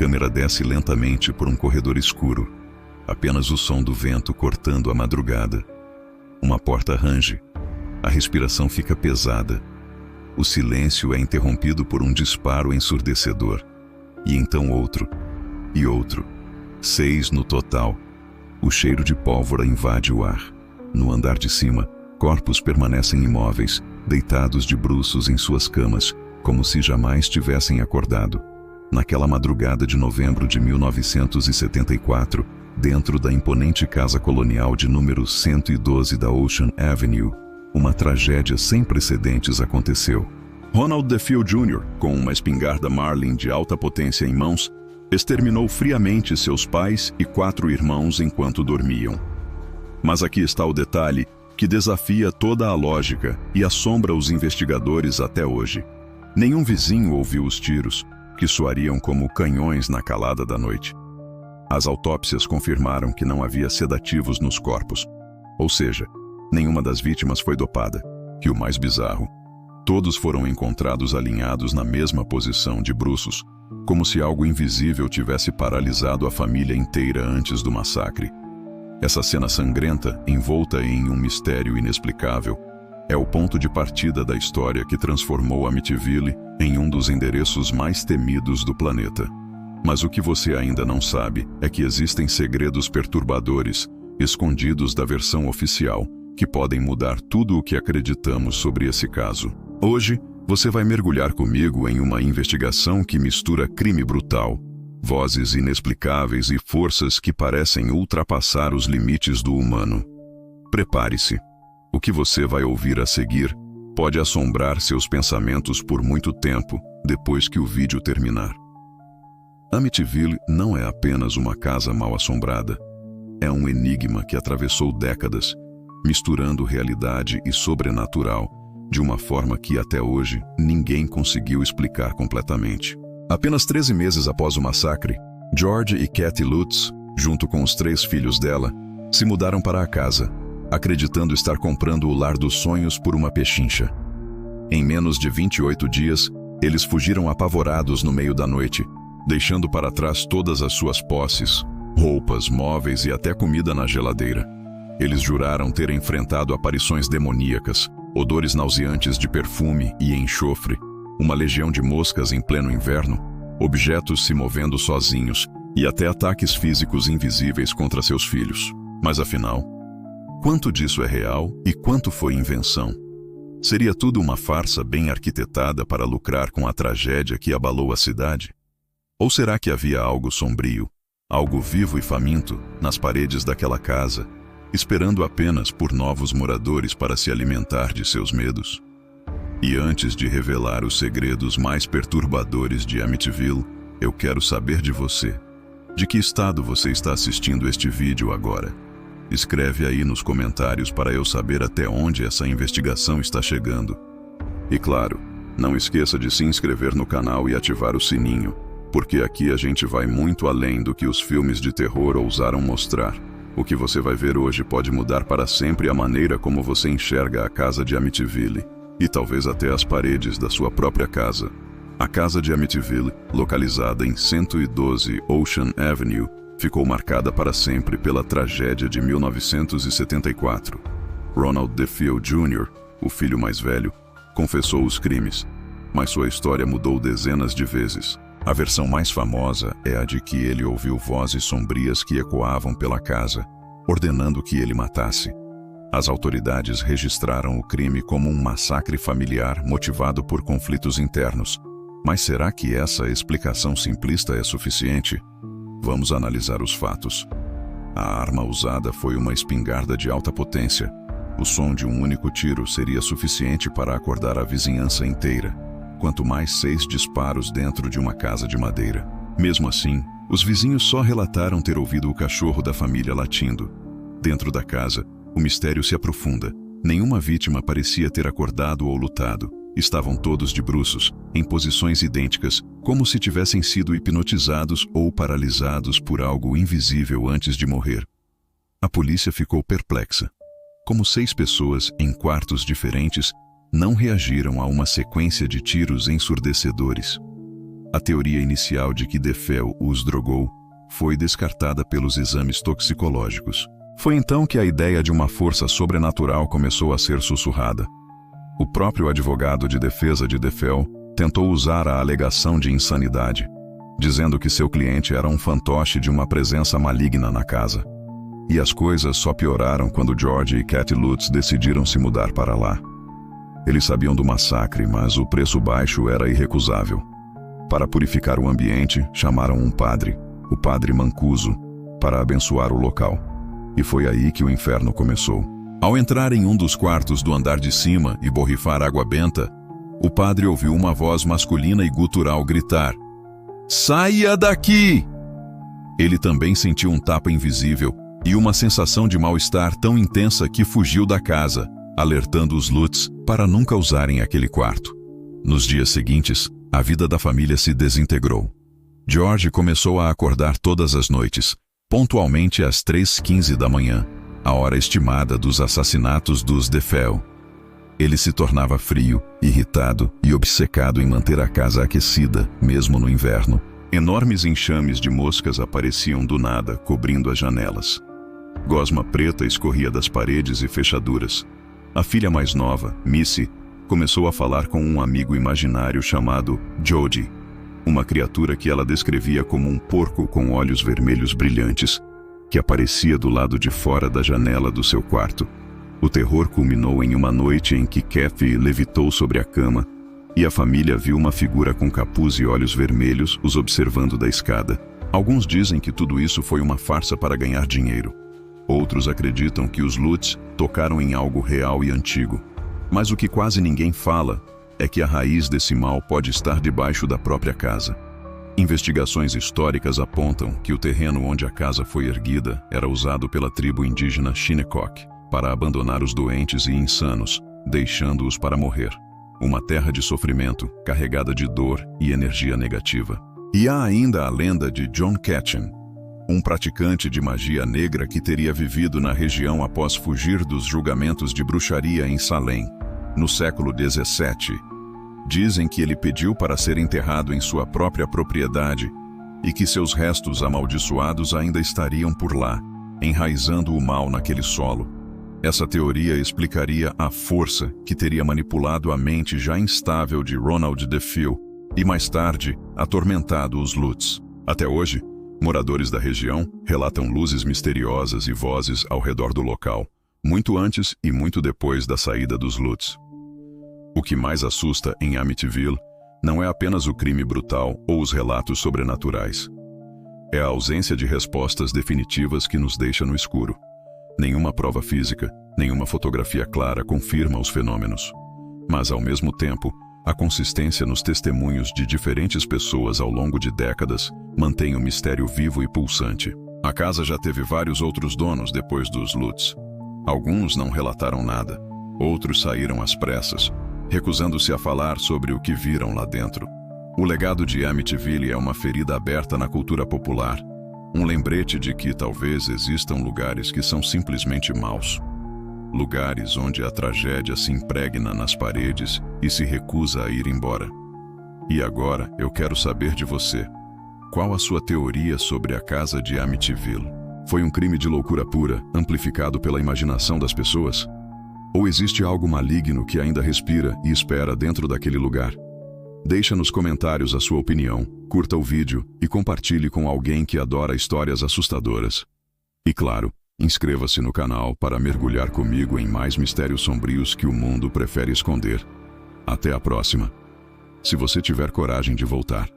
câmera desce lentamente por um corredor escuro. Apenas o som do vento cortando a madrugada. Uma porta range. A respiração fica pesada. O silêncio é interrompido por um disparo ensurdecedor. E então outro. E outro. 6 no total. O cheiro de pólvora invade o ar. No andar de cima, corpos permanecem imóveis, deitados de bruços em suas camas, como se jamais tivessem acordado. Naquela madrugada de novembro de 1974, dentro da imponente casa colonial de número 112 da Ocean Avenue, uma tragédia sem precedentes aconteceu. Ronald DeFeo Jr., com uma espingarda Marlin de alta potência em mãos, exterminou friamente seus pais e 4 irmãos enquanto dormiam. Mas aqui está o detalhe que desafia toda a lógica e assombra os investigadores até hoje. Nenhum vizinho ouviu os tiros, que soariam como canhões na calada da noite. As autópsias confirmaram que não havia sedativos nos corpos. Ou seja, nenhuma das vítimas foi dopada. E o mais bizarro, todos foram encontrados alinhados na mesma posição de bruços, como se algo invisível tivesse paralisado a família inteira antes do massacre. Essa cena sangrenta, envolta em um mistério inexplicável, é o ponto de partida da história que transformou Amityville em um dos endereços mais temidos do planeta. Mas o que você ainda não sabe é que existem segredos perturbadores, escondidos da versão oficial, que podem mudar tudo o que acreditamos sobre esse caso. Hoje, você vai mergulhar comigo em uma investigação que mistura crime brutal, vozes inexplicáveis e forças que parecem ultrapassar os limites do humano. Prepare-se. O que você vai ouvir a seguir pode assombrar seus pensamentos por muito tempo depois que o vídeo terminar. Amityville não é apenas uma casa mal assombrada. É um enigma que atravessou décadas, misturando realidade e sobrenatural de uma forma que até hoje ninguém conseguiu explicar completamente. Apenas 13 meses após o massacre, George e Kathy Lutz, junto com os 3 filhos dela, se mudaram para a casa, acreditando estar comprando o lar dos sonhos por uma pechincha. Em menos de 28 dias, eles fugiram apavorados no meio da noite, deixando para trás todas as suas posses, roupas, móveis e até comida na geladeira. Eles juraram ter enfrentado aparições demoníacas, odores nauseantes de perfume e enxofre, uma legião de moscas em pleno inverno, objetos se movendo sozinhos e até ataques físicos invisíveis contra seus filhos. Mas afinal, quanto disso é real e quanto foi invenção? Seria tudo uma farsa bem arquitetada para lucrar com a tragédia que abalou a cidade? Ou será que havia algo sombrio, algo vivo e faminto, nas paredes daquela casa, esperando apenas por novos moradores para se alimentar de seus medos? E antes de revelar os segredos mais perturbadores de Amityville, eu quero saber de você. De que estado você está assistindo este vídeo agora? Escreve aí nos comentários para eu saber até onde essa investigação está chegando. E claro, não esqueça de se inscrever no canal e ativar o sininho, porque aqui a gente vai muito além do que os filmes de terror ousaram mostrar. O que você vai ver hoje pode mudar para sempre a maneira como você enxerga a casa de Amityville, e talvez até as paredes da sua própria casa. A casa de Amityville, localizada em 112 Ocean Avenue, ficou marcada para sempre pela tragédia de 1974. Ronald DeFeo Jr., o filho mais velho, confessou os crimes, mas sua história mudou dezenas de vezes. A versão mais famosa é a de que ele ouviu vozes sombrias que ecoavam pela casa, ordenando que ele matasse. As autoridades registraram o crime como um massacre familiar motivado por conflitos internos. Mas será que essa explicação simplista é suficiente? Vamos analisar os fatos. A arma usada foi uma espingarda de alta potência. O som de um único tiro seria suficiente para acordar a vizinhança inteira, quanto mais 6 disparos dentro de uma casa de madeira. Mesmo assim, os vizinhos só relataram ter ouvido o cachorro da família latindo. Dentro da casa, o mistério se aprofunda. Nenhuma vítima parecia ter acordado ou lutado. Estavam todos de bruços, em posições idênticas, como se tivessem sido hipnotizados ou paralisados por algo invisível antes de morrer. A polícia ficou perplexa. Como 6 pessoas, em quartos diferentes, não reagiram a uma sequência de tiros ensurdecedores. A teoria inicial de que DeFeo os drogou foi descartada pelos exames toxicológicos. Foi então que a ideia de uma força sobrenatural começou a ser sussurrada. O próprio advogado de defesa de DeFeo tentou usar a alegação de insanidade, dizendo que seu cliente era um fantoche de uma presença maligna na casa. E as coisas só pioraram quando George e Kathy Lutz decidiram se mudar para lá. Eles sabiam do massacre, mas o preço baixo era irrecusável. Para purificar o ambiente, chamaram um padre, o padre Mancuso, para abençoar o local. E foi aí que o inferno começou. Ao entrar em um dos quartos do andar de cima e borrifar água benta, o padre ouviu uma voz masculina e gutural gritar: "Saia daqui!" Ele também sentiu um tapa invisível e uma sensação de mal-estar tão intensa que fugiu da casa, alertando os Lutz para nunca usarem aquele quarto. Nos dias seguintes, a vida da família se desintegrou. George começou a acordar todas as noites, pontualmente às 3h15 da manhã, a hora estimada dos assassinatos dos DeFeo. Ele se tornava frio, irritado e obcecado em manter a casa aquecida, mesmo no inverno. Enormes enxames de moscas apareciam do nada, cobrindo as janelas. Gosma preta escorria das paredes e fechaduras. A filha mais nova, Missy, começou a falar com um amigo imaginário chamado Jody, uma criatura que ela descrevia como um porco com olhos vermelhos brilhantes, que aparecia do lado de fora da janela do seu quarto. O terror culminou em uma noite em que Kathy levitou sobre a cama e a família viu uma figura com capuz e olhos vermelhos os observando da escada. Alguns dizem que tudo isso foi uma farsa para ganhar dinheiro. Outros acreditam que os Lutz tocaram em algo real e antigo. Mas o que quase ninguém fala é que a raiz desse mal pode estar debaixo da própria casa. Investigações históricas apontam que o terreno onde a casa foi erguida era usado pela tribo indígena Shinnecock para abandonar os doentes e insanos, deixando-os para morrer. Uma terra de sofrimento, carregada de dor e energia negativa. E há ainda a lenda de John Ketchen, um praticante de magia negra que teria vivido na região após fugir dos julgamentos de bruxaria em Salem, no século XVII. Dizem que ele pediu para ser enterrado em sua própria propriedade e que seus restos amaldiçoados ainda estariam por lá, enraizando o mal naquele solo. Essa teoria explicaria a força que teria manipulado a mente já instável de Ronald DeFeo e, mais tarde, atormentado os Lutz. Até hoje, moradores da região relatam luzes misteriosas e vozes ao redor do local, muito antes e muito depois da saída dos Lutz. O que mais assusta em Amityville não é apenas o crime brutal ou os relatos sobrenaturais. É a ausência de respostas definitivas que nos deixa no escuro. Nenhuma prova física, nenhuma fotografia clara confirma os fenômenos. Mas, ao mesmo tempo, a consistência nos testemunhos de diferentes pessoas ao longo de décadas mantém o mistério vivo e pulsante. A casa já teve vários outros donos depois dos Lutz. Alguns não relataram nada, outros saíram às pressas, recusando-se a falar sobre o que viram lá dentro. O legado de Amityville é uma ferida aberta na cultura popular, um lembrete de que talvez existam lugares que são simplesmente maus. Lugares onde a tragédia se impregna nas paredes e se recusa a ir embora. E agora eu quero saber de você. Qual a sua teoria sobre a casa de Amityville? Foi um crime de loucura pura, amplificado pela imaginação das pessoas? Ou existe algo maligno que ainda respira e espera dentro daquele lugar? Deixa nos comentários a sua opinião, curta o vídeo e compartilhe com alguém que adora histórias assustadoras. E claro, inscreva-se no canal para mergulhar comigo em mais mistérios sombrios que o mundo prefere esconder. Até a próxima. Se você tiver coragem de voltar.